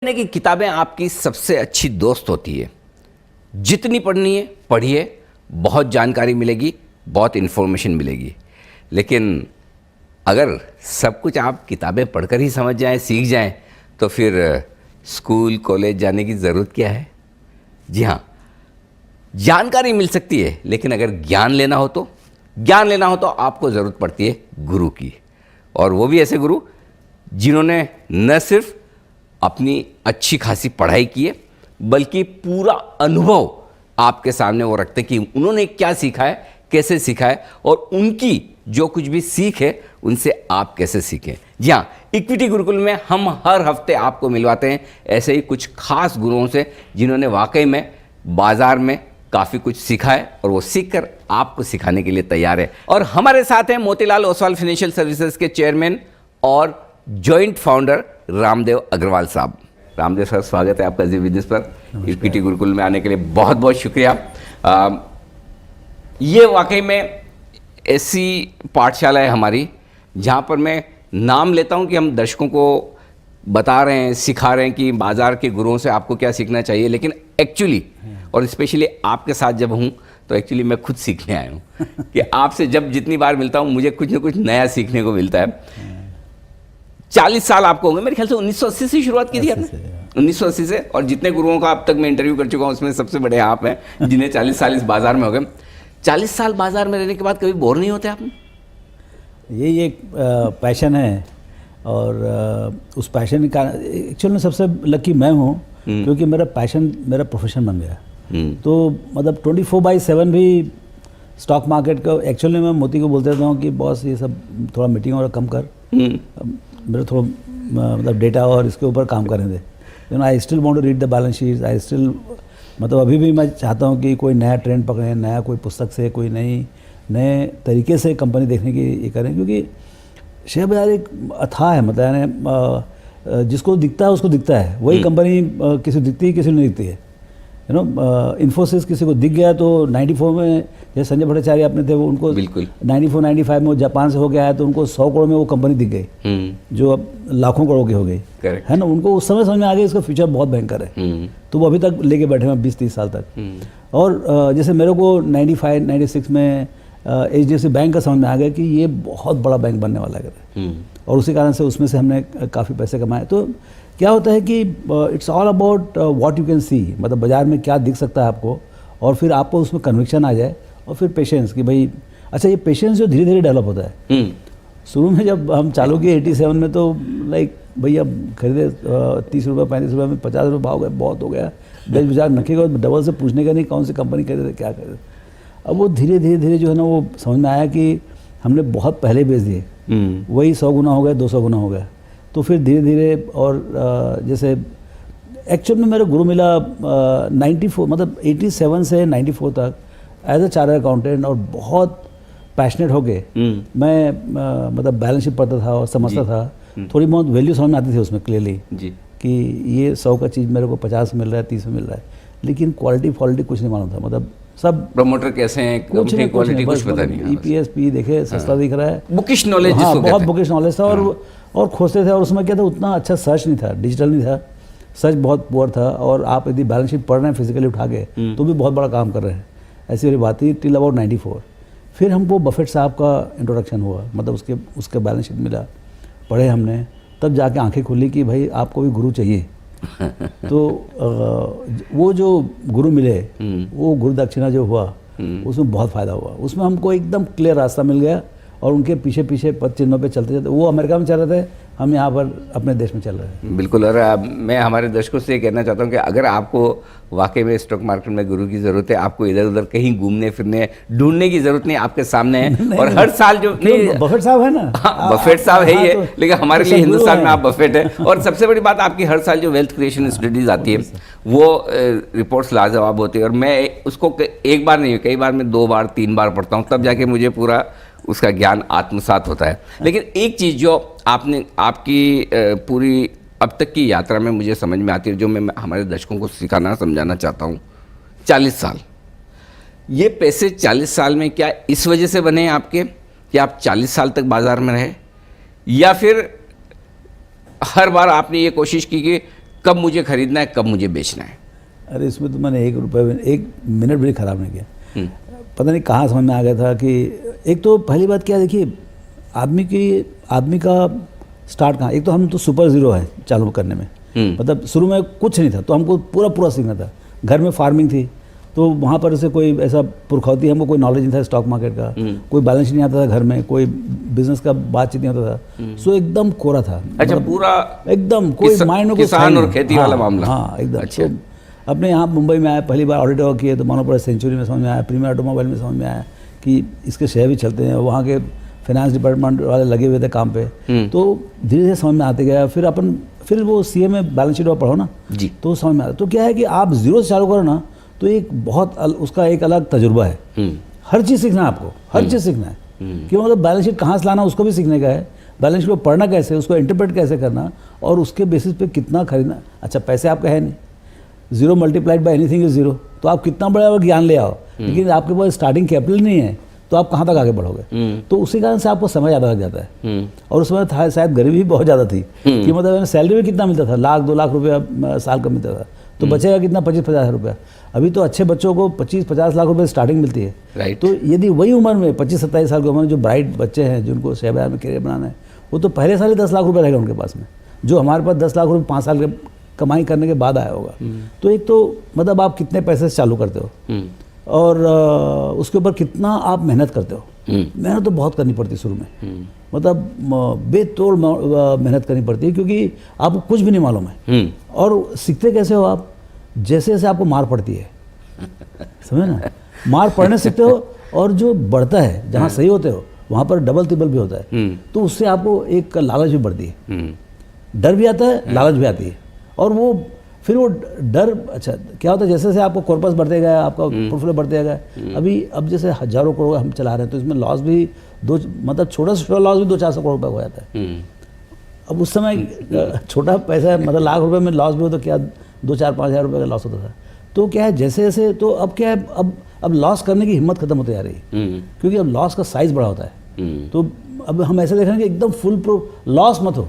कहने की किताबें आपकी सबसे अच्छी दोस्त होती है। जितनी पढ़नी है पढ़िए, बहुत जानकारी मिलेगी, बहुत इन्फॉर्मेशन मिलेगी। लेकिन अगर सब कुछ आप किताबें पढ़कर ही समझ जाएं, सीख जाएं, तो फिर स्कूल कॉलेज जाने की ज़रूरत क्या है। जी हाँ, जानकारी मिल सकती है, लेकिन अगर ज्ञान लेना हो तो आपको ज़रूरत पड़ती है गुरु की। और वो भी ऐसे गुरु जिन्होंने न सिर्फ अपनी अच्छी खासी पढ़ाई की है, बल्कि पूरा अनुभव आपके सामने वो रखते कि उन्होंने क्या सीखा है, कैसे सीखा है, और उनकी जो कुछ भी सीख है उनसे आप कैसे सीखें। जी हाँ, इक्विटी गुरुकुल में हम हर हफ्ते आपको मिलवाते हैं ऐसे ही कुछ खास गुरुओं से, जिन्होंने वाकई में बाजार में काफ़ी कुछ सीखा है और वो सीखकर आपको सिखाने के लिए तैयार है। और हमारे साथ हैं मोतीलाल ओसवाल फाइनेंशियल सर्विसेज के चेयरमैन और जॉइंट फाउंडर रामदेव अग्रवाल साहब। रामदेव सर, स्वागत है आपका जी बिजनेस पर। इक्विटी गुरुकुल में आने के लिए बहुत बहुत शुक्रिया। ये वाकई में ऐसी पाठशाला है हमारी जहाँ पर मैं नाम लेता हूँ कि हम दर्शकों को बता रहे हैं, सिखा रहे हैं कि बाज़ार के गुरुओं से आपको क्या सीखना चाहिए। लेकिन एक्चुअली और स्पेशली आपके साथ जब हूँ तो एक्चुअली मैं खुद सीखने आया हूँ कि आपसे जब जितनी बार मिलता हूँ मुझे कुछ ना कुछ नया सीखने को मिलता है। 40 साल आपको होंगे मेरे ख्याल से। 1980 से शुरुआत की थी आपने? 1980 से। और जितने गुरुओं का अब तक मैं इंटरव्यू कर चुका हूँ उसमें सबसे बड़े आप हैं, जिन्हें 40 साल इस बाजार में हो गए। 40 साल बाजार में रहने के बाद कभी बोर नहीं होते आप? ये एक पैशन है, और उस पैशन का एक्चुअल में सबसे लकी मैं हूँ, क्योंकि मेरा पैशन मेरा प्रोफेशन बन गया। तो मतलब 24/7 भी स्टॉक मार्केट का एक्चुअली मैं मोती को बोलते रहता हूँ कि बॉस ये सब थोड़ा मीटिंग और कम कर, मेरा थोड़ा मतलब डेटा और इसके ऊपर काम करने दे। I still want to read the balance sheet. I still मतलब अभी भी मैं चाहता हूँ कि कोई नया ट्रेंड पकड़ें, नया कोई पुस्तक से कोई नए तरीके से कंपनी देखने की ये करें, क्योंकि शेयर बाजार एक अथाह है। मतलब यानी जिसको दिखता है उसको दिखता है वही कंपनी, किसी दिखती है किसी नहीं दिखती है। इन्फोसिस किसी को दिख गया तो 94 में जैसे संजय भट्टाचार्य अपने थे, वो उनको बिल्कुल 94-95 में वो जापान से हो गया है, तो उनको 100 करोड़ में वो कंपनी दिख गई, जो अब लाखों करोड़ की हो गई है ना। उनको उस समय समझ में आ गया इसका फ्यूचर बहुत भयंकर है, तो वो अभी तक लेके बैठे हैं 20-30 साल तक। और जैसे मेरे को 95-96 में HDFC बैंक का समझ में आ गया कि ये बहुत बड़ा बैंक बनने वाला है, और उसी कारण से उसमें से हमने काफ़ी पैसे कमाए। तो क्या होता है कि it's all about what you can see, मतलब बाज़ार में क्या दिख सकता है आपको, और फिर आपको उसमें कन्विक्शन आ जाए, और फिर पेशेंस कि भाई अच्छा ये पेशेंस जो धीरे धीरे डेवलप होता है। शुरू में जब हम चालू किए 87 में, तो लाइक भैया खरीदे 30 रुपये 35 रुपये में 50 रुपये भाव गए, बहुत हो गया। देश बाजार नखेगा, डबल से पूछने का नहीं कौन सी कंपनी खरीदे क्या खरीदे। अब वो धीरे धीरे जो है ना, वो समझ में आया कि हमने बहुत पहले बेच दिए, वही 100 गुना हो गया, 200 गुना हो गया। तो फिर धीरे धीरे, और जैसे एक्चुअल में मेरा गुरु मिला 94 मतलब 87 से 94 तक एज अ चार्टर्ड अकाउंटेंट, और बहुत पैशनेट हो गए। मैं मतलब बैलेंस शीट पढ़ता था और समझता था, थोड़ी बहुत वैल्यू समझ में आती थी उसमें क्लियरली कि ये 100 का चीज़ मेरे को 50 मिल रहा है, 30 में मिल रहा है, लेकिन क्वालिटी कुछ नहीं मालूम था। मतलब सब प्रमोटर कैसे हैं, क्वालिटी कुछ पता नहीं। EPS देखे सस्ता दिख रहा है, बुकिश नॉलेज। हाँ, बहुत बुकिश नॉलेज था। और खोजते थे, और उसमें क्या था, उतना अच्छा सर्च नहीं था, डिजिटल नहीं था, सर्च बहुत पुअर था। और आप यदि बैलेंस शीट पढ़ रहे हैं फिजिकली उठा के, तो भी बहुत बड़ा काम कर रहे हैं। ऐसी वाली बात थी टिल अबाउट 94। फिर हमको बफेट साहब का इंट्रोडक्शन हुआ, मतलब उसके बैलेंस शीट मिला, पढ़े हमने, तब जाके आंखें खुली कि भाई आपको भी गुरु चाहिए। तो वो जो गुरु मिले, वो गुरु दक्षिणा जो हुआ, उसमें बहुत फ़ायदा हुआ। उसमें हमको एकदम क्लियर रास्ता मिल गया, और उनके पीछे पीछे पद चिन्हों पे चलते चलते, वो अमेरिका में चल रहे थे, हम यहाँ पर अपने देश में चल रहे हैं। बिल्कुल। और मैं हमारे दर्शकों से ये कहना चाहता हूँ कि अगर आपको वाकई में स्टॉक मार्केट में गुरु की ज़रूरत है, आपको इधर उधर कहीं घूमने फिरने ढूंढने की ज़रूरत नहीं, आपके सामने है। और हर साल जो बफेट साहब है ना, हाँ, बफेट साहब है ही है, लेकिन हमारे लिए हिंदुस्तान में आप बफेट है। और सबसे बड़ी बात, आपकी हर साल जो वेल्थ क्रिएशन स्टडीज़ आती है, वो रिपोर्ट्स लाजवाब होती है। और मैं उसको एक बार नहीं, कई बार मैं 2 बार 3 बार पढ़ता हूँ, तब जाके मुझे पूरा उसका ज्ञान आत्मसात होता है। लेकिन एक चीज़ जो आपकी पूरी अब तक की यात्रा में मुझे समझ में आती है, जो मैं हमारे दर्शकों को सिखाना समझाना चाहता हूँ, 40 साल, ये पैसे 40 साल में क्या इस वजह से बने हैं आपके कि आप 40 साल तक बाजार में रहे, या फिर हर बार आपने ये कोशिश की कि कब मुझे खरीदना है, कब मुझे बेचना है। अरे इसमें तो मैंने 1 मिनट भी खराब नहीं किया। पता नहीं कहाँ समझ में आ गया था कि एक तो पहली बात क्या, देखिए आदमी का स्टार्ट कहाँ, एक तो हम तो सुपर ज़ीरो है चालू करने में, मतलब शुरू में कुछ नहीं था तो हमको पूरा सीखना था। घर में फार्मिंग थी तो वहाँ पर से कोई ऐसा पुरखौती, हमको कोई नॉलेज नहीं था स्टॉक मार्केट का, कोई बैलेंस नहीं आता था घर में, कोई बिजनेस का बातचीत नहीं होता था, सो एकदम कोरा था। अच्छा, पूरा एकदम कोई माइंड में किसान और खेती वाला मामला। हाँ एकदम। अच्छा। तो अपने यहाँ मुंबई में आया, पहली बार ऑडिट किए तो मानो पड़ा सेंचुरी में समझ में आया, प्रीमियर ऑटोमोबाइल में समझ में आया कि इसके शेयर भी चलते हैं, वहाँ के फाइनेंस डिपार्टमेंट वाले लगे हुए थे काम पे, तो धीरे धीरे समझ में आते गया। फिर वो सीए में बैलेंस शीट पढ़ो ना जी, तो समझ में आता। तो क्या है कि आप जीरो से चालू करो ना तो एक बहुत उसका एक अलग तजुर्बा है। हर चीज़ सीखना है आपको, हर चीज़ सीखना है कि मतलब बैलेंस शीट कहाँ से लाना उसको भी सीखने का है, बैलेंस शीट को पढ़ना कैसे, उसको इंटरप्रेट कैसे करना और उसके बेसिस पे कितना खरीदना। अच्छा, पैसे आपका है नहीं, 0 मल्टीप्लाइड बाय एनीथिंग इज 0, तो आप कितना बड़ा ज्ञान ले आओ, लेकिन आपके पास स्टार्टिंग कैपिटल नहीं है तो आप कहाँ तक आगे बढ़ोगे। तो उसी कारण से आपको समय ज़्यादा लग जाता है। और उसमें था शायद गरीबी भी बहुत ज़्यादा थी कि मतलब सैलरी भी कितना मिलता था, 1-2 लाख रुपया साल का मिलता था, तो बचेगा कितना, 25-50 हज़ार रुपया। अभी तो अच्छे बच्चों को 25-50 लाख रुपए स्टार्टिंग मिलती है। राइट। तो यदि वही उम्र में 25-27 साल की उम्र में जो ब्राइट बच्चे हैं जिनको शेयर बाजार में करियर बनाना है, वो तो पहले साल ही 10 लाख रुपये रहेगा उनके पास में, जो हमारे पास 10 लाख रुपये 5 साल के कमाई करने के बाद आया होगा। तो एक तो मतलब आप कितने पैसे से चालू करते हो और उसके ऊपर कितना आप मेहनत करते हो। मेहनत तो बहुत करनी पड़ती है शुरू में, मतलब बेतोड़ मेहनत करनी पड़ती है क्योंकि आपको कुछ भी नहीं मालूम है। और सीखते कैसे हो आप, जैसे जैसे आपको मार पड़ती है, समझे ना, मार पड़ने सीखते हो और जो बढ़ता है जहाँ सही होते हो वहाँ पर डबल तिबल भी होता है, तो उससे आपको एक लालच भी बढ़ती है, डर भी आता है, लालच भी आती है। और वो फिर वो डर, अच्छा क्या होता है, जैसे जैसे आपको कॉर्पस बढ़ते गया, आपका पोर्टफोलियो बढ़ते गया, अब जैसे हजारों करोड़ हम चला रहे हैं तो इसमें लॉस भी मतलब छोटा से छोटा लॉस भी 200-400 करोड़ रुपये हो जाता है। अब उस समय छोटा पैसा मतलब लाख रुपए में लॉस भी हो तो क्या 2-4-5 हज़ार रुपये का लॉस होता था। तो क्या है जैसे जैसे, तो अब क्या है, अब लॉस करने की हिम्मत खत्म होती जा रही है क्योंकि अब लॉस का साइज बड़ा होता है। तो अब हम ऐसे देख रहे हैं कि एकदम फुल लॉस मत हो।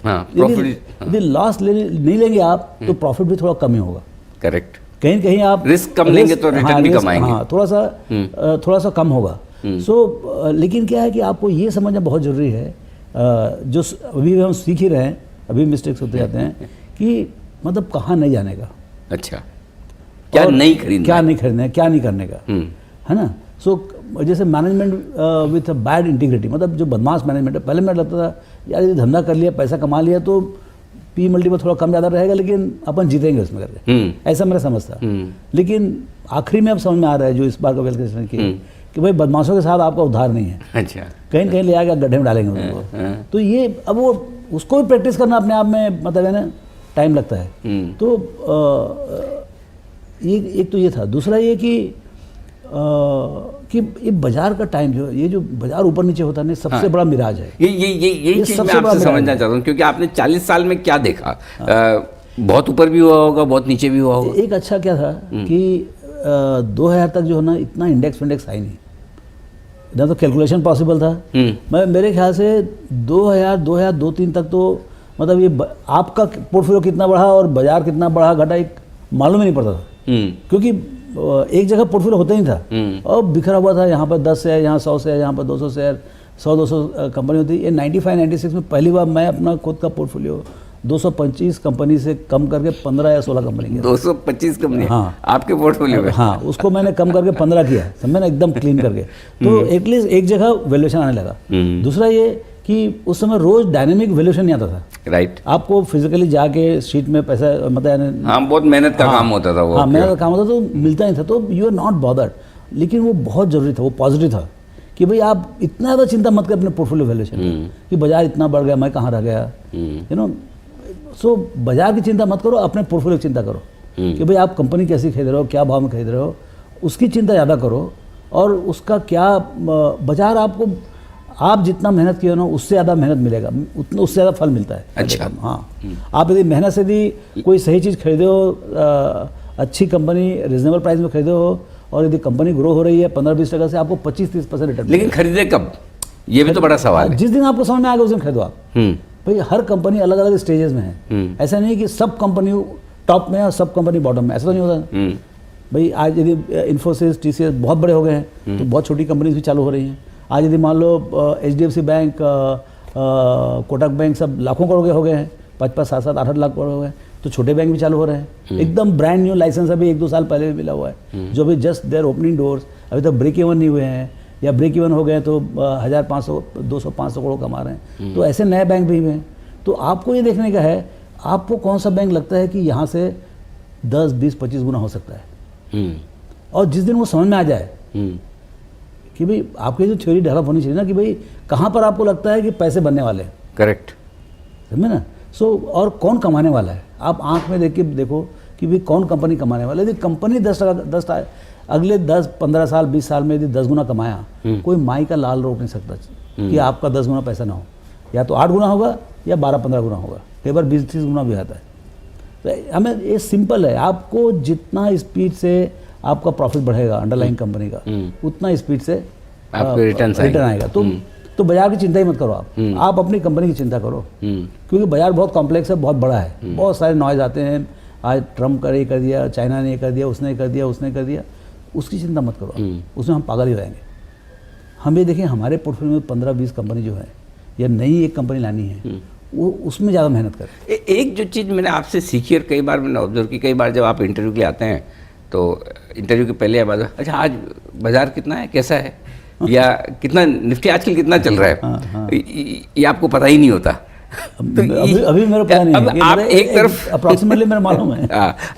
यदि लॉस नहीं लेंगे आप तो प्रॉफिट भी थोड़ा कम ही होगा। करेक्ट। कहीं कहीं आप रिस्क कम लेंगे तो रिटर्न भी कमाएंगे। हाँ, थोड़ा सा कम होगा। सो लेकिन क्या है कि आपको ये समझना बहुत ज़रूरी है, जो अभी हम सीख ही रहे हैं, अभी मिस्टेक्स होते जाते हैं कि मतलब कहाँ नहीं जाने का। अच्छा, क्या नहीं खरीदना, क्या नहीं खरीदना है, क्या नहीं करने का, है ना। सो जैसे मैनेजमेंट विथ बैड इंटीग्रिटी, मतलब जो बदमाश मैनेजमेंट है, पहले मैं लगता था यार ये धंधा कर लिया, पैसा कमा लिया तो पी मल्टीपल थोड़ा कम ज़्यादा रहेगा लेकिन अपन जीतेंगे उसमें करके, ऐसा मेरा समझ था। लेकिन आखिरी में अब समझ में आ रहा है जो इस बार का वेल्थ की कि भाई बदमाशों के साथ आपका उद्धार नहीं है। अच्छा, कहीं कहीं ले आकर गड्ढे में डालेंगे उनको। तो ये अब वो उसको भी प्रैक्टिस करना अपने आप में मतलब है ना, टाइम लगता है। तो एक तो ये था। दूसरा ये कि ये बाजार का टाइम जो ये जो बाजार ऊपर नीचे होता है, सबसे बड़ा मिराज है। यही चीज मैं आपसे समझना चाहता हूँ क्योंकि आपने 40 साल में क्या देखा, बहुत ऊपर भी हुआ होगा, बहुत नीचे भी हुआ होगा। एक अच्छा क्या था कि 2000 तक जो है ना इतना इंडेक्स आई नहीं, इतना तो कैलकुलेशन पॉसिबल था। मेरे ख्याल से 2002-3 तक तो मतलब ये आपका पोर्टफोलियो कितना बढ़ा और बाजार कितना बढ़ा घटा एक मालूम ही नहीं पड़ता था क्योंकि एक जगह पोर्टफोलियो होता ही था और बिखरा हुआ था। यहाँ पर 10 शेयर, यहाँ 100 शेयर, यहाँ पर 200 शेयर, 100-200 कंपनी होती है। ये 95-96 में पहली बार मैं अपना खुद का पोर्टफोलियो 225 कंपनी से कम करके 15 या 16 कंपनी किया। 225 कंपनी? हाँ, आपके पोर्टफोलियो में? हाँ, उसको मैंने कम करके 15 किया, समझे ना, एकदम क्लीन करके। तो एटलीस्ट एक जगह वैल्यूएशन आने लगा। दूसरा ये कि उस समय रोज डायनेमिक वैल्यूएशन नहीं आता था। राइट। आपको फिजिकली जाके शीट में पैसा मतलब हाँ, बहुत मेहनत का काम होता था वो। हाँ, मेहनत का काम होता तो मिलता नहीं था, तो यू आर नॉट बॉदर्ड। लेकिन वो बहुत जरूरी था, वो पॉजिटिव था कि भाई आप इतना ज़्यादा चिंता मत करें अपने पोर्टफोलियो वैल्यूएशन कि बाजार इतना बढ़ गया, मैं कहाँ रह गया, यू नो। सो बाजार की चिंता मत करो, अपने पोर्टफोलियो की चिंता करो कि भाई आप कंपनी कैसी खरीद रहे हो, क्या भाव में खरीद रहे हो, उसकी चिंता ज़्यादा करो। और उसका क्या बाजार आपको, आप जितना मेहनत किए हो ना उससे ज़्यादा मेहनत मिलेगा, उतना उससे ज़्यादा फल मिलता है। अच्छा। हाँ, आप यदि मेहनत से यदि कोई सही चीज़ खरीदे हो, अच्छी कंपनी रिजनेबल प्राइस में खरीदे हो और यदि कंपनी ग्रो हो रही है 15-20% से, आपको 25-30% रिटर्न। लेकिन खरीदे कब, ये भी तो बड़ा सवाल है। जिस दिन आपको समझ में आ गया उस दिन खरीदो आप। भाई हर कंपनी अलग अलग स्टेजेस में है। ऐसा नहीं कि सब कंपनी टॉप में है और सब कंपनी बॉटम में, ऐसा तो नहीं होता। भाई आज यदि इन्फोसिस, TCS बहुत बड़े हो गए हैं तो बहुत छोटी कंपनीज भी चालू हो रही हैं। आज यदि मान लो HDFC बैंक, कोटक बैंक सब लाखों करोड़ के हो गए हैं, 5-5, 7-7, 8-8 लाख करोड़ हो गए, तो छोटे बैंक भी चालू हो रहे हैं। एकदम ब्रांड न्यू लाइसेंस अभी 1-2 साल पहले मिला हुआ है, जो अभी जस्ट देयर ओपनिंग डोर्स, अभी तक ब्रेक इवन नहीं हुए हैं, या ब्रेक इवन हो गए तो 1500, 200, 500 करोड़ कमा रहे हैं। तो ऐसे नए बैंक भी हैं। तो आपको ये देखने का है आपको कौन सा बैंक लगता है कि यहाँ से 10, 20, 25 गुना हो सकता है। और जिस दिन वो समझ में आ जाए कि भाई आपकी जो थ्योरी डेवलप होनी चाहिए ना कि भाई कहाँ पर आपको लगता है कि पैसे बनने वाले हैं, करेक्ट, समझे ना। और कौन कमाने वाला है, आप आंख में देख के देखो कि भाई कौन कंपनी कमाने वाला है। यदि कंपनी 10 अगले 10-15 साल 20 साल में यदि 10 गुना कमाया, कोई माई का लाल रोक नहीं सकता कि आपका 10 गुना पैसा ना हो। या तो 8 गुना होगा या 12-15 गुना होगा, कई बार 20-30 गुना भी आता है। तो हमें ये सिंपल है, आपको जितना स्पीड से आपका प्रॉफिट बढ़ेगा अंडरलाइन कंपनी का, उतना स्पीड से आपको रिटर्न आएगा। तो बाजार की चिंता ही मत करो आप अपनी कंपनी की चिंता करो, क्योंकि बाजार बहुत कॉम्प्लेक्स है, बहुत बड़ा है, बहुत सारे नॉइज आते हैं। आज ट्रम्प का ये कर दिया, चाइना ने ये कर दिया, उसने कर दिया, उसने कर दिया, उसकी चिंता मत करो, उसमें हम पागल ही रहेंगे। हम ये देखें हमारे पोर्टफोलियो में 15-20 कंपनी जो है या नई एक कंपनी लानी है, वो उसमें ज़्यादा मेहनत करें। एक जो चीज़ मैंने आपसे सीखी और कई बार मैंने ऑब्जर्व की, कई बार जब आप इंटरव्यू के लिए आते हैं तो इंटरव्यू के पहले आवाज़, अच्छा आज बाजार कितना है, कैसा है, या कितना निफ्टी आजकल कितना चल रहा है, ये आपको पता ही नहीं होता। तो अभी मेरे पता नहीं है। आप एक तरफ अप्रॉक्सीमेटली मेरा मालूम है।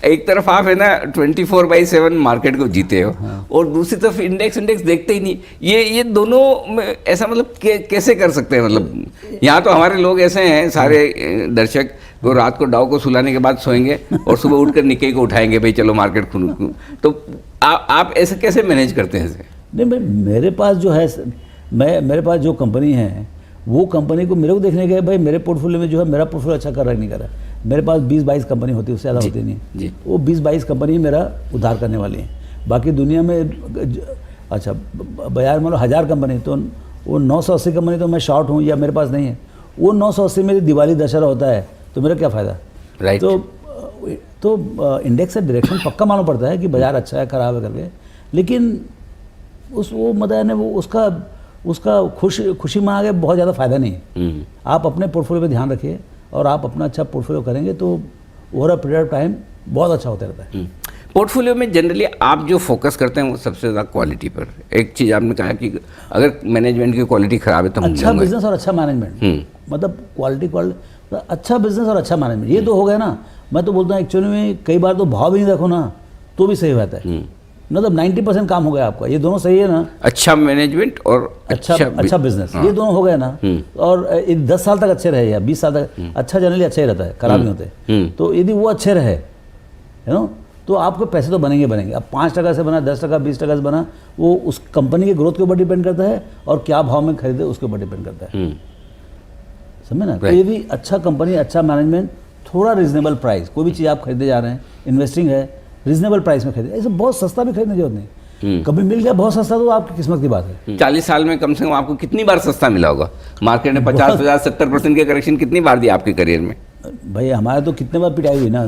एक तरफ आप है ना 24/7 मार्केट को जीते हो, और दूसरी तरफ इंडेक्स देखते ही नहीं। ये दोनों में ऐसा मतलब कैसे कर सकते हैं? मतलब यहाँ तो हमारे लोग ऐसे हैं, सारे दर्शक, वो रात को डाउ को सुलाने के बाद सोएंगे और सुबह उठकर निक्के को उठाएंगे, भाई चलो मार्केट खुल। तो आप ऐसे कैसे मैनेज करते हैं इसे? नहीं भाई, मेरे पास जो है, मेरे पास जो कंपनी है वो कंपनी को मेरे को देखने के भाई मेरे पोर्टफोलियो में जो है मेरा पोर्टफोलियो अच्छा कर रहा है नहीं कर रहा है। मेरे पास 20-22 कंपनी होती है, उससे ज़्यादा होती नहीं है। वो 20-22 कंपनी मेरा उद्धार करने वाली है। बाकी दुनिया में अच्छा बाजार मान लो 1000 कंपनी, तो वो 980 कंपनी तो मैं शॉर्ट हूँ या मेरे पास नहीं है। वो 980 में दिवाली दशहरा होता है तो मेरा क्या फ़ायदा? राइट। तो इंडेक्स से डायरेक्शन पक्का मालूम पड़ता है कि बाजार अच्छा है खराब है करके, लेकिन वो मतलब है वो उसका खुशी में आगे बहुत ज़्यादा फायदा नहीं है। आप अपने पोर्टफोलियो पे ध्यान रखिए और आप अपना अच्छा पोर्टफोलियो करेंगे तो over a period of time बहुत अच्छा होता रहता है। पोर्टफोलियो में जनरली आप जो फोकस करते हैं वो सबसे ज़्यादा क्वालिटी पर। एक चीज़ आपने कहा कि अगर मैनेजमेंट की क्वालिटी खराब है तो अच्छा बिजनेस और अच्छा मैनेजमेंट, मतलब क्वालिटी अच्छा बिजनेस और अच्छा मैनेजमेंट, ये तो हो गया ना। मैं तो बोलता हूँ एक्चुअली में कई बार तो भाव भी नहीं रखो ना तो भी सही रहता है। मतलब 90% काम हो गया आपका, ये दोनों सही है ना। अच्छा मैनेजमेंट और अच्छा बिजनेस, ये दोनों हो गए ना। और 10 साल तक अच्छे रहे या 20 साल तक अच्छा, जनरली अच्छा ही रहता है, खराब नहीं होते। तो यदि वो अच्छे रहे है ना, तो आपको पैसे तो बनेंगे। अब 5% से बना, 10%, 20% से बना, वो उस कंपनी के ग्रोथ के ऊपर डिपेंड करता है और क्या भाव में खरीदे उसके ऊपर डिपेंड करता है, समझे ना। तो यदि अच्छा कंपनी, अच्छा मैनेजमेंट, थोड़ा रिजनेबल प्राइस, कोई भी चीज़ आप खरीदे जा रहे हैं, इन्वेस्टिंग है, रिजनेबल प्राइस में खरीदे। ऐसे बहुत सस्ता भी खरीदने की जरूरत नहीं। कभी मिल गया बहुत सस्ता तो आपकी किस्मत की बात है। 40 साल में कम से कम आपको कितनी बार सस्ता मिला होगा? मार्केट ने 50, 70% के करेक्शन कितनी बार दिया आपके करियर में? भाई हमारे तो कितने बार पिटाई हुई ना।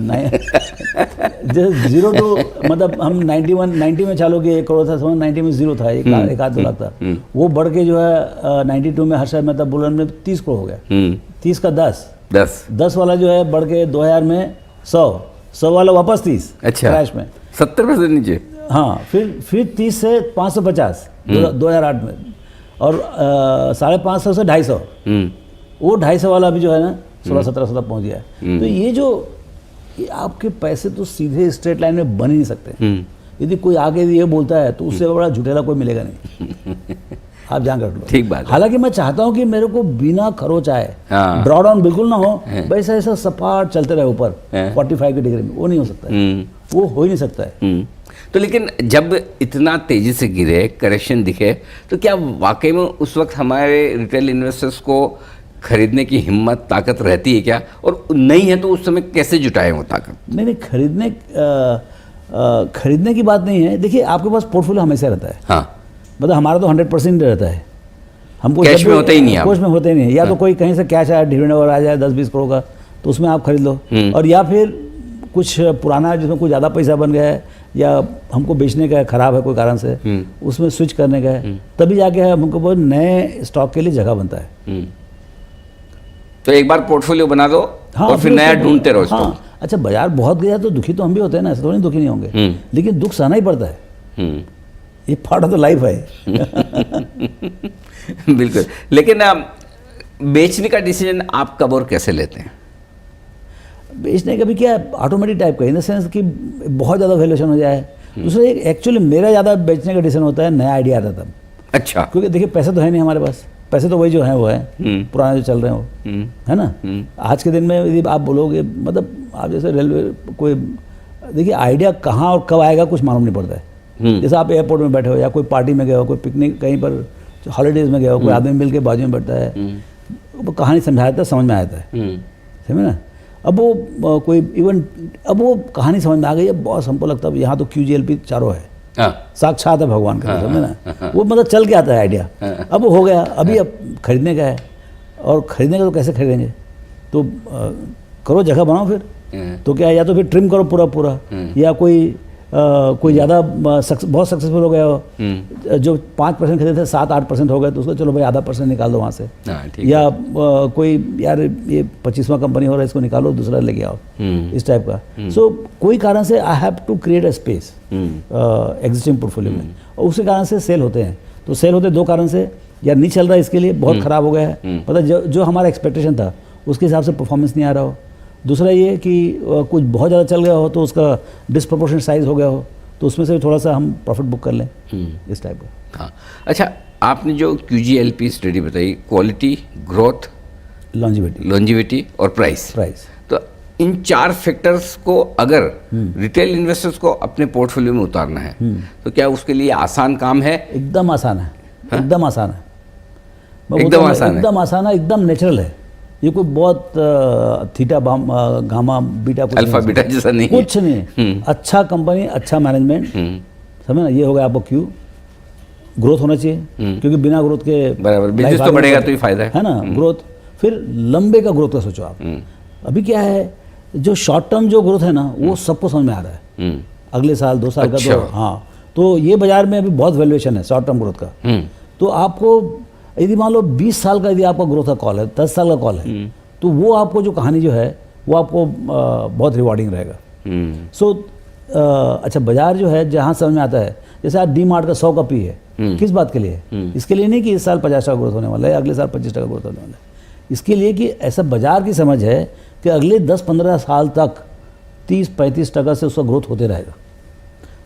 जैसे 0 तो मतलब हम 90 में चालू किए 1 करोड़ था, समझ 90 में 0 था, 1-2 लाख था। वो बढ़ के जो है 92 में हर्षद मेहता बुलन में 30 करोड़ हो गया। 30 का 10 वाला जो है बढ़ के 2000 में 100 वाला वापस 30। अच्छा, क्रैश में 70% नीचे। हाँ, फिर 30 से 550 2008 में, और 550 से 250। वो 250 वाला भी जो है ना 16-17 तक पहुँच गया है। तो ये आपके पैसे तो सीधे स्ट्रेट लाइन में बन ही नहीं सकते। यदि कोई आगे ये बोलता है तो उससे बड़ा झूठेला कोई मिलेगा नहीं। आप जान कर लो। ठीक बात। हालांकि मैं चाहता हूं कि मेरे को बिना खरोच आए, ड्रॉ डाउन बिल्कुल ना हो, वैसा ऐसा सपाट चलते रहे ऊपर 45 की डिग्री में, वो नहीं हो सकता है, वो हो ही नहीं सकता है। तो लेकिन जब इतना तेजी से गिरे, करेक्शन दिखे, तो क्या वाकई में उस वक्त हमारे रिटेल इन्वेस्टर्स को खरीदने की हिम्मत, ताकत रहती है क्या? और नहीं है तो उस समय कैसे जुटाएं वो ताकत? नहीं, खरीदने की बात नहीं है। देखिए आपके पास पोर्टफोलियो हमेशा रहता है। हाँ, मतलब हमारा तो 100% रहता है। हमको कैश जब में भी- होते ही नहीं आप। कैश में होते ही नहीं, या तो कोई कहीं से कैश आया डिविडेंड और आ जाए 10-20 करोड़ का, तो उसमें आप खरीद लो, और या फिर कुछ पुराना है जिसमें कुछ ज़्यादा पैसा बन गया है या हमको बेचने का है, ख़राब है कोई कारण से, उसमें स्विच करने का है, तभी जाके हमको वो नए स्टॉक के लिए जगह बनता है। तो एक बार पोर्टफोलियो बना दो और फिर नया उसको- ढूंढते रहो हाँ, अच्छा बाजार बहुत गया तो दुखी तो हम भी होते हैं ना, ऐसे थोड़ी दुखी नहीं होंगे, लेकिन दुख सहना ही पड़ता है, हम्म, ये पार्ट ऑफ द लाइफ है। बिल्कुल। लेकिन बेचने का डिसीजन आप कब और कैसे लेते हैं? बेचने का भी क्या ऑटोमेटिक टाइप का, इन द सेंस कि बहुत ज़्यादा वैल्यूएशन हो जाए। दूसरा एक एक्चुअली मेरा ज़्यादा बेचने का डिसीजन होता है नया आइडिया आता तब, अच्छा। क्योंकि देखिए पैसे तो है नहीं हमारे पास, पैसे तो वही जो हैं वो है, पुराने जो चल रहे हैं वो, है ना। आज के दिन में यदि आप बोलोगे, मतलब आप जैसे रेलवे कोई, देखिए आइडिया कहाँ और कब आएगा कुछ मालूम नहीं पड़ता है। जैसे आप एयरपोर्ट में बैठे हो या कोई पार्टी में गए हो, कोई पिकनिक कहीं पर हॉलीडेज में गए हो, कोई आदमी मिल के बाजू में बैठता है, वो कहानी समझाता है, समझ में आता है, समझे ना। अब वो कोई इवन, अब वो कहानी समझ में आ गई है, बॉस हमको लगता है यहाँ तो QGLP चारों है, साक्षात है भगवान का, समझे ना। वो मतलब चल के आता है आइडिया, अब वो हो गया, अभी अब खरीदने का है, और खरीदने का तो कैसे खरीदेंगे, तो करो जगह बनाओ फिर, तो क्या है, या तो फिर ट्रिम करो पूरा पूरा, या कोई ज़्यादा बहुत सक्सेसफुल हो गया हो, जो 5% खरीदे थे 7-8% हो गए, तो उसको चलो भाई आधा % निकाल दो वहाँ से, या कोई यार ये 25वां कंपनी हो रहा है इसको निकालो दूसरा लेके आओ, इस टाइप का। सो कोई कारण से I have to create a space existing portfolio में, और उसी कारण से सेल होते हैं। तो सेल होते 2 कारण से, या नहीं चल रहा है इसके लिए, बहुत ख़राब हो गया है, मतलब जो हमारा एक्सपेक्टेशन था उसके हिसाब से परफॉर्मेंस नहीं आ रहा हो। दूसरा ये कि कुछ बहुत ज़्यादा चल गया हो तो उसका डिस्प्रोपोर्शनल साइज़ हो गया हो, तो उसमें से थोड़ा सा हम प्रॉफिट बुक कर लें, इस टाइप का। हाँ, अच्छा, आपने जो QGLP स्टडी बताई, क्वालिटी, ग्रोथ, लॉन्जिविटी और प्राइस, तो इन 4 फैक्टर्स को अगर रिटेल इन्वेस्टर्स को अपने पोर्टफोलियो में उतारना है तो क्या उसके लिए आसान काम है? एकदम आसान है, एकदम आसान है, एकदम आसान है, एकदम आसान है, एकदम नेचुरल है। ये कोई बहुत थीटा गामा बीटा कुछ अल्फा बीटा जैसा नहीं है, कुछ नहीं। अच्छा कंपनी, अच्छा मैनेजमेंट, समझे ना, ये हो गया आपको क्यू। ग्रोथ होना चाहिए, क्योंकि बिना ग्रोथ के बराबर बिजनेस तो बढ़ेगा तो ही फायदा है ना, ग्रोथ। फिर लंबे का ग्रोथ का सोचो आप। अभी क्या है, जो शॉर्ट टर्म जो ग्रोथ है ना, वो सबको समझ में आ रहा है, अगले साल 2 साल का, तो हाँ, तो ये बाजार में अभी बहुत वैल्यूएशन है शॉर्ट टर्म ग्रोथ का। तो आपको यदि मान लो 20 साल का यदि आपका ग्रोथ का कॉल है, 10 साल का कॉल है, तो वो आपको जो कहानी जो है वो आपको बहुत रिवॉर्डिंग रहेगा। सो अच्छा, बाजार जो है जहाँ समझ में आता है, जैसे आज DMart का 100 का P है, किस बात के लिए? इसके लिए नहीं कि इस साल 50% ग्रोथ होने वाला है, अगले साल 25% ग्रोथ होने वाला है, इसके लिए कि ऐसा बाजार की समझ है कि अगले 10-15 साल तक 30-35% से उसका ग्रोथ होते रहेगा।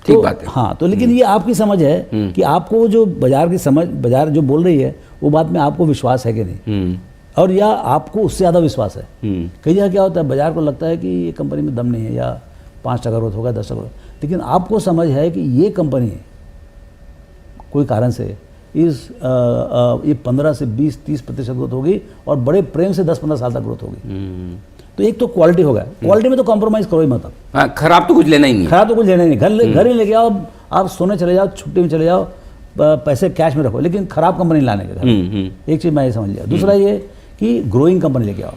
ठीक बात है। हाँ, तो लेकिन ये आपकी समझ है कि आपको जो बाजार की समझ, बाजार जो बोल रही है वो बात में आपको विश्वास है कि नहीं, और या आपको उससे ज़्यादा विश्वास है। कई जगह क्या होता है, बाजार को लगता है कि ये कंपनी में दम नहीं है, या 5% ग्रोथ होगा, 10%, लेकिन आपको समझ है कि ये कंपनी कोई कारण से ये 15 से 20-30% ग्रोथ होगी, और बड़े प्रेम से 10-15 साल तक ग्रोथ होगी। तो एक तो क्वालिटी हो गया, क्वालिटी में तो कॉम्प्रोमाइज़ करो ही मत। हाँ, खराब तो कुछ लेना ही नहीं, खराब तो कुछ लेना ही नहीं, घर ही लेके आओ, आप सोने चले जाओ, छुट्टी में चले जाओ, पैसे कैश में रखो, लेकिन खराब कंपनी लाने के घर। एक चीज़ मैं ये समझ लिया। दूसरा ये कि ग्रोइंग कंपनी लेके आओ,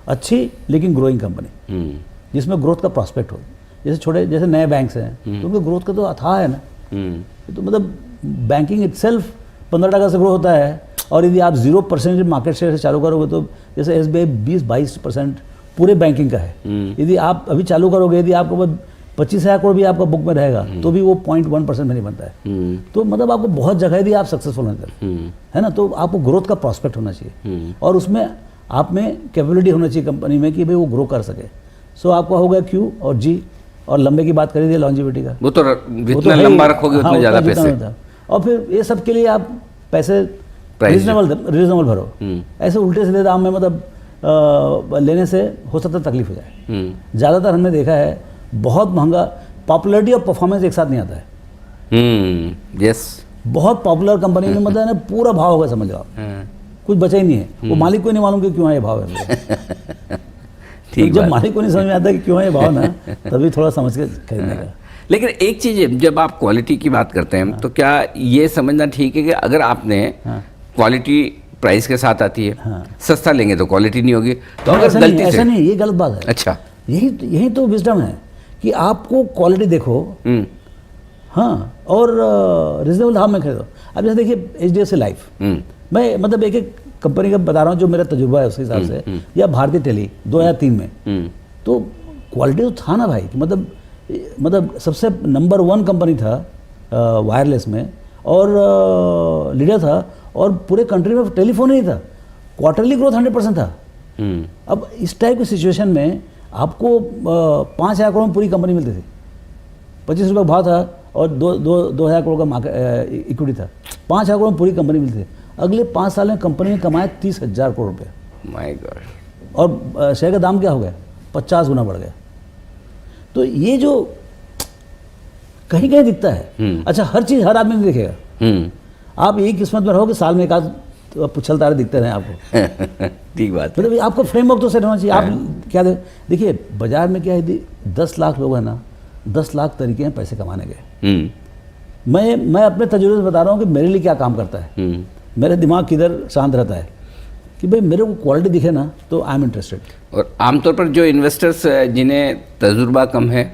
अच्छी लेकिन ग्रोइंग कंपनी, जिसमें ग्रोथ का प्रॉस्पेक्ट हो। जैसे नए बैंक्स हैं, तो उनके ग्रोथ का तो अथाह है ना, तो मतलब बैंकिंग इटसेल्फ 15% से ग्रो होता है, और यदि आप 0% मार्केट शेयर से चालू करोगे, तो जैसे SBI 20-22% पूरे बैंकिंग का है, यदि आप अभी चालू करोगे, यदि आपको 25,000 करोड़ भी आपका बुक में रहेगा, तो भी वो 0.1% में नहीं बनता है। तो मतलब आपको बहुत जगह यदि आप सक्सेसफुल होने, है ना, तो आपको ग्रोथ का प्रॉस्पेक्ट होना चाहिए, और उसमें आप में कैपेबिलिटी होना चाहिए कंपनी में कि भाई वो ग्रो कर सके। सो आपका हो गया Q और G, और लंबे की बात करी थी लॉन्जिविटी का, वो तो जितना लंबा रखोगे उतने ज़्यादा पैसे, और फिर ये सब के लिए आप पैसे रीजनेबल भरो। ऐसे उल्टे सीधे दाम में मतलब लेने से हो सकता है तकलीफ हो जाए। ज़्यादातर हमने देखा है बहुत महंगा, पॉपुलैरिटी और परफॉर्मेंस एक साथ नहीं आता है। यस, बहुत पॉपुलर कंपनी में मतलब है ना, पूरा भाव होगा, समझ लो आप, कुछ बचा ही नहीं है, वो मालिक को नहीं मालूम कि क्यों है ये भाव है। ठीक, जब मालिक को नहीं समझ में आता कि क्यों है ये भाव ना, तभी थोड़ा समझ के खरीदने का। लेकिन एक चीज़ है, जब आप क्वालिटी की बात करते हैं तो क्या ये समझना ठीक है कि अगर आपने क्वालिटी प्राइस के साथ आती है। हाँ। सस्ता लेंगे तो क्वालिटी नहीं होगी। तो अगर ऐसा नहीं, गलती ऐसा से, नहीं, ये गलत बात है। अच्छा, यही तो विजडम है कि आपको क्वालिटी देखो, हाँ, और रिजनेबल दाम में खरीदो। अब जैसे देखिए HDFC लाइफ, मैं मतलब एक एक कंपनी का बता रहा हूँ जो मेरा तजुर्बा है उसके हिसाब से, या भारतीय टेली 2003 में, तो क्वालिटी तो था ना भाई, कि मतलब सबसे नंबर 1 कंपनी था वायरलेस में, और लीडर था, और पूरे कंट्री में टेलीफोन ही नहीं था, क्वार्टरली ग्रोथ 100% था। अब इस टाइप की सिचुएशन में आपको 5,000 करोड़ में पूरी कंपनी मिलती थी, 25 रुपये भाव था, और 2,000 करोड़ का मार्केट इक्विटी था, 5,000 करोड़ में पूरी कंपनी मिलती थी। अगले 5 साल में कंपनी ने कमाए 30,000 करोड़ रुपये, माय गॉड, और शेयर का दाम क्या हो गया, 50 गुना बढ़ गया। तो ये जो कहीं कहीं दिखता है। अच्छा, हर चीज़ हर आदमी नहीं दिखेगा। आप यही किस्मत में रहो कि साल में एक आध पुछल तारे दिखते रहे आपको। ठीक बात है। मतलब आपको फ्रेमवर्क तो सेट होना चाहिए। आप क्या देखिए, बाजार में क्या है, यदि 10 लाख लोग हैं ना, 10 लाख तरीके हैं पैसे कमाने के। मैं अपने तजुर्बे से बता रहा हूँ कि मेरे लिए क्या काम करता है। मेरे दिमाग किधर शांत रहता है कि भाई मेरे को क्वालिटी दिखे ना तो आई एम इंटरेस्टेड। और आमतौर पर जो इन्वेस्टर्स जिन्हें तजुर्बा कम है,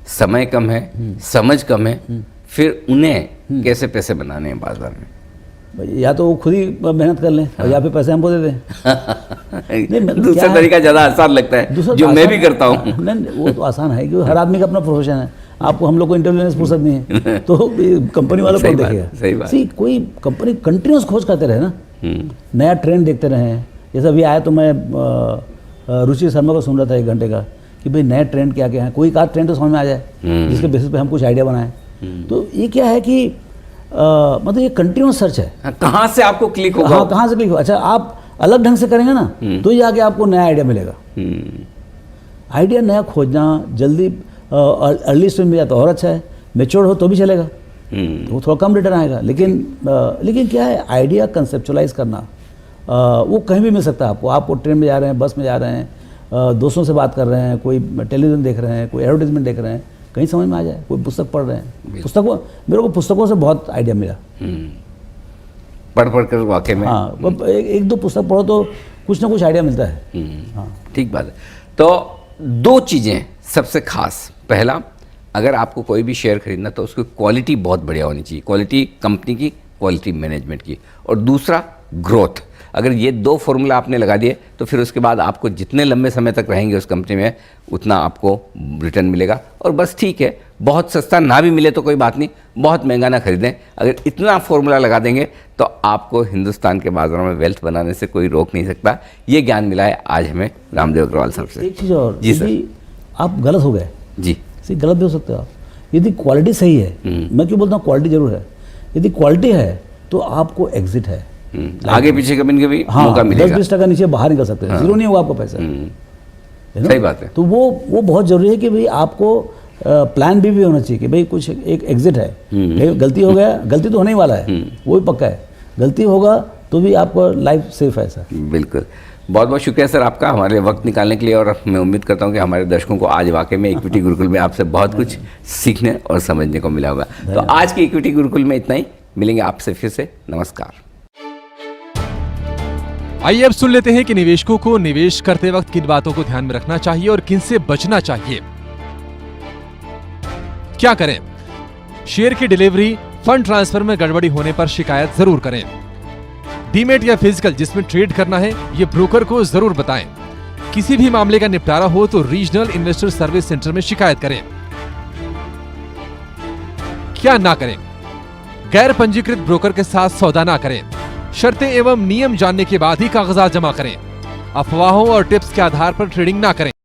समय कम है, समझ कम है, फिर उन्हें कैसे पैसे बनाने हैं बाजार में? या तो वो खुद ही मेहनत कर लें, या फिर पैसे हमको दे दें। नहीं, दूसरा तरीका ज़्यादा आसान लगता है, जो मैं भी करता हूँ। नहीं, वो तो आसान है क्योंकि हर आदमी का अपना प्रोफेशन है। आपको हम लोग को इंटरव्यू लेने से फुर्सत नहीं है, तो कंपनी वालों को देखेगा। सही बात। सी कोई कंपनी कंटिन्यूस खोज करते रहे ना, नया ट्रेंड देखते रहे। जैसे अभी आया तो मैं रुचि शर्मा को सुन रहा था 1 घंटे का, कि भाई नए ट्रेंड क्या क्या है, कोई का ट्रेंड तो समझ में आ जाए जिसके बेसिस पे हम कुछ आइडिया बनाएं। तो ये क्या है कि मतलब ये कंटिन्यूस सर्च है। कहाँ से आपको क्लिक होगा? हाँ, कहाँ से क्लिक होगा। अच्छा, आप अलग ढंग से करेंगे ना, तो ये आके आपको नया आइडिया मिलेगा। आइडिया नया खोजना जल्दी अर्ली स्टेज में जाता और अच्छा है, मेच्योर हो तो भी चलेगा, तो थोड़ा कम रिटर्न आएगा। लेकिन क्या है, आइडिया कंसेप्चुलाइज करना वो कहीं भी मिल सकता है आपको। आप ट्रेन में जा रहे हैं, बस में जा रहे हैं, दोस्तों से बात कर रहे हैं, कोई टेलीविज़न देख रहे हैं, कोई एडवर्टाइजमेंट देख रहे हैं, कहीं समझ में आ जाए, कोई पुस्तक पढ़ रहे हैं। मेरे को पुस्तकों से बहुत आइडिया मिला, पढ़ कर वाकई में। हाँ, 1-2 पुस्तक पढ़ो तो कुछ ना कुछ आइडिया मिलता है। हाँ, ठीक बात है। तो 2 चीज़ें सबसे खास, पहला, अगर आपको कोई भी शेयर खरीदना तो उसकी क्वालिटी बहुत बढ़िया होनी चाहिए, क्वालिटी कंपनी की, क्वालिटी मैनेजमेंट की, और दूसरा ग्रोथ। अगर ये 2 फॉर्मूला आपने लगा दिए तो फिर उसके बाद आपको जितने लंबे समय तक रहेंगे उस कंपनी में उतना आपको रिटर्न मिलेगा। और बस ठीक है, बहुत सस्ता ना भी मिले तो कोई बात नहीं, बहुत महंगा ना खरीदें। अगर इतना फॉर्मूला लगा देंगे तो आपको हिंदुस्तान के बाजारों में वेल्थ बनाने से कोई रोक नहीं सकता। ये ज्ञान मिला है आज हमें रामदेव अग्रवाल साहब से। एक चीज़ और, जी सर। यदि आप गलत हो गए जी, गलत भी हो सकते हो आप, यदि क्वालिटी सही है, मैं क्यों बोलता हूँ क्वालिटी जरूर है, यदि क्वालिटी है तो आपको एग्जिट है, आगे पीछे कभी हाँ, मौका मिलेगा। 10-20% नीचे बाहर निकल सकते हैं, जीरो नहीं होगा आपको पैसा। सही बात है। तो वो बहुत जरूरी है कि भाई आपको प्लान भी होना चाहिए कि भाई कुछ एक एग्जिट है। भाई गलती हो गया, गलती तो होने ही वाला है, वो भी पक्का है, गलती होगा तो भी आपको लाइफ सेफ है सर। बिल्कुल, बहुत बहुत शुक्रिया सर आपका हमारे वक्त निकालने के लिए। और मैं उम्मीद करता हूँ कि हमारे दर्शकों को आज वाकई में इक्विटी गुरुकुल में आपसे बहुत कुछ सीखने और समझने को मिला होगा। तो आज की इक्विटी गुरुकुल में इतना ही, मिलेंगे आपसे फिर से। नमस्कार। आइए अब सुन लेते हैं कि निवेशकों को निवेश करते वक्त किन बातों को ध्यान में रखना चाहिए और किन से बचना चाहिए। क्या करें? शेयर की डिलीवरी, फंड ट्रांसफर में गड़बड़ी होने पर शिकायत जरूर करें। डीमेट या फिजिकल जिसमें ट्रेड करना है, ये ब्रोकर को जरूर बताएं। किसी भी मामले का निपटारा हो तो रीजनल इन्वेस्टर सर्विस सेंटर में शिकायत करें। क्या ना करें? गैर पंजीकृत ब्रोकर के साथ सौदा ना करें। शर्तें एवं नियम जानने के बाद ही कागजात जमा करें। अफवाहों और टिप्स के आधार पर ट्रेडिंग ना करें।